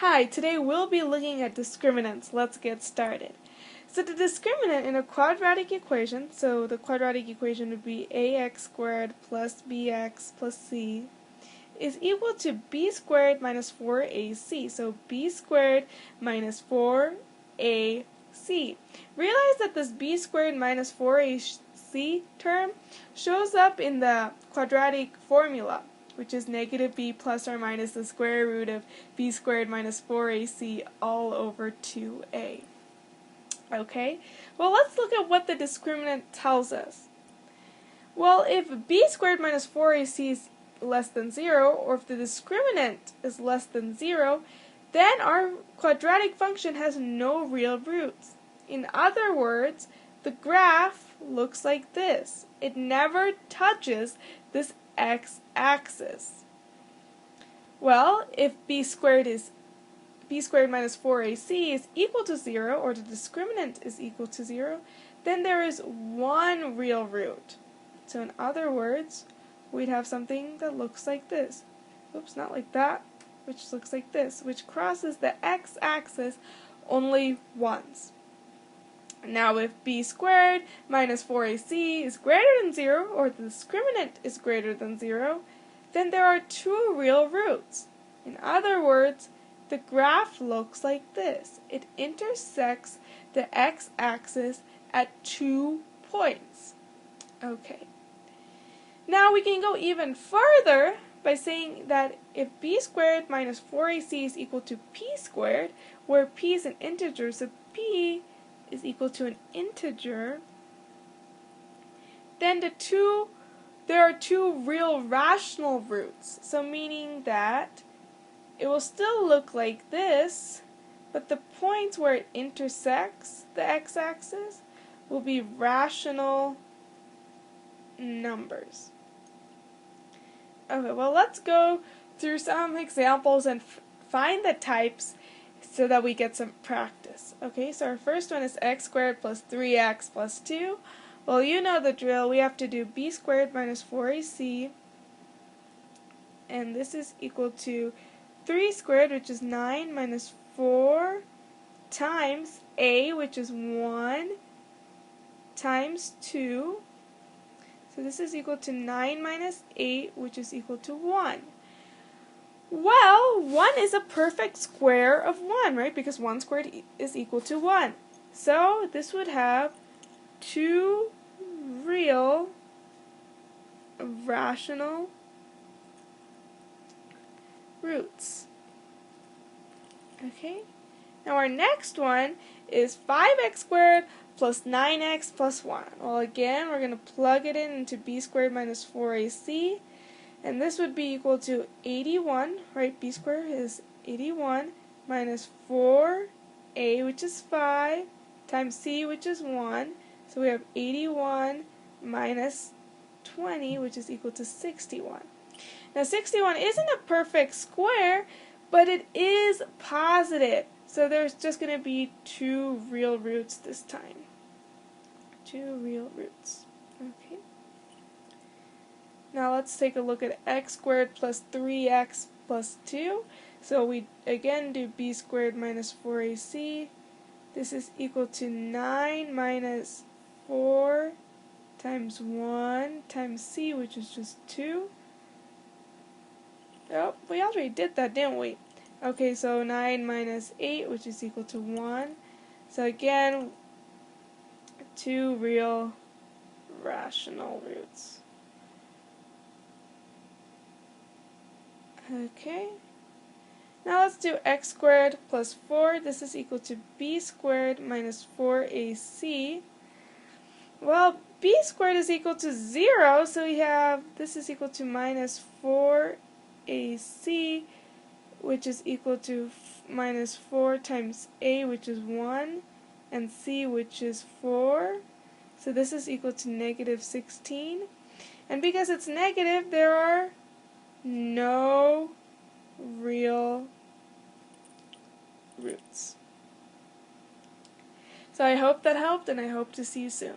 Hi, today we'll be looking at discriminants. Let's get started. So the discriminant in a quadratic equation, so the quadratic equation would be ax squared plus bx plus c, is equal to b squared minus 4ac. So b squared minus 4ac. Realize that this b squared minus 4ac term shows up in the quadratic formula, which is negative b plus or minus the square root of b squared minus 4ac all over 2a. Okay, well, let's look at what the discriminant tells us. Well, if b squared minus 4ac is less than 0, or if the discriminant is less than 0, then our quadratic function has no real roots. In other words, the graph looks like this. It never touches this x-axis. Well, if b squared minus 4ac is equal to 0, or the discriminant is equal to 0, then there is one real root. So in other words, we'd have something that looks like this. Oops, not like that, which looks like this, which crosses the x-axis only once. Now if b squared minus 4ac is greater than 0, or the discriminant is greater than 0, then there are two real roots. In other words, the graph looks like this. It intersects the x-axis at 2 points. Okay. Now we can go even further by saying that if b squared minus 4ac is equal to p squared, where p is an integer, so p is equal to an integer, then there are two real rational roots. So meaning that it will still look like this, but the points where it intersects the x-axis will be rational numbers. Okay, well, let's go through some examples and find the types so that we get some practice. Okay, so our first one is x squared plus 3x plus 2. Well, you know the drill. We have to do b squared minus 4ac, and this is equal to 3 squared, which is 9, minus 4 times a, which is 1, times 2. So this is equal to 9 minus 8, which is equal to 1. Well, 1 is a perfect square of 1, right? Because 1 squared is equal to 1. So this would have two real rational roots. Okay? Now our next one is 5x squared plus 9x plus 1. Well, again, we're going to plug it into b squared minus 4ac, and this would be equal to 81, right? B squared is 81 minus 4a, which is 5, times c, which is 1. So we have 81 minus 20, which is equal to 61. Now 61 isn't a perfect square, but it is positive. So there's just going to be two real roots this time. Two real roots. Okay. Now let's take a look at x squared plus 3x plus 2. So we again do b squared minus 4ac. This is equal to 9 minus 4 times 1 times c, which is just 2. Oh, we already did that, didn't we? Okay, so 9 minus 8, which is equal to 1. So again, two real rational roots. Okay. Now let's do x squared plus 4. This is equal to b squared minus 4ac. Well, b squared is equal to 0, so we have this is equal to minus 4ac, which is equal to minus 4 times a, which is 1, and c, which is 4. So this is equal to negative 16. And because it's negative, there are no real roots. So I hope that helped, and I hope to see you soon.